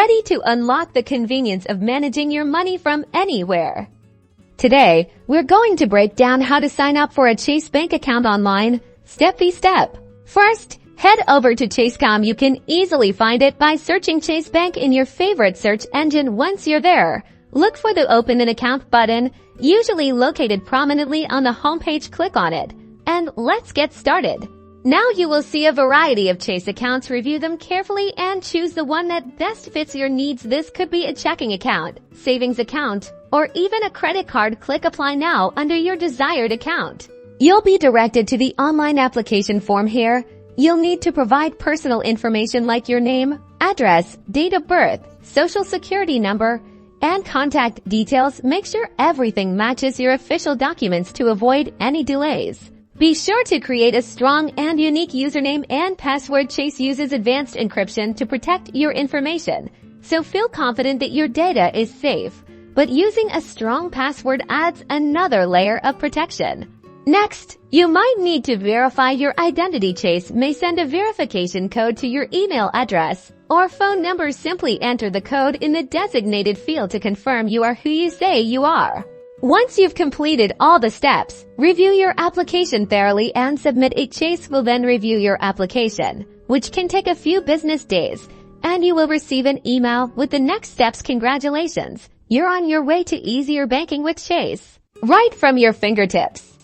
ready to unlock the convenience of managing your money from anywhere. Today, we're going to break down how to sign up for a Chase bank account online, step by step. First, head over to Chase.com. You can easily find it by searching Chase Bank in your favorite search engine. Once you're there, look for the Open an Account button, usually located prominently on the homepage. Click on it, and let's get started. Now you will see a variety of Chase accounts. Review them carefully and choose the one that best fits your needs. This could be a checking account, savings account, or even a credit card. Click Apply Now under your desired account. You'll be directed to the online application form here. You'll need to provide personal information like your name, address, date of birth, social security number, and contact details. Make sure everything matches your official documents to avoid any delays. Be sure to create a strong and unique username and password. Chase uses advanced encryption to protect your information, so feel confident that your data is safe. But using a strong password adds another layer of protection. Next, you might need to verify your identity. Chase may send a verification code to your email address or phone number. Simply enter the code in the designated field to confirm you are who you say you are. Once you've completed all the steps, review your application thoroughly and submit it. Chase will then review your application, which can take a few business days, and you will receive an email with the next steps. Congratulations! You're on your way to easier banking with Chase, right from your fingertips.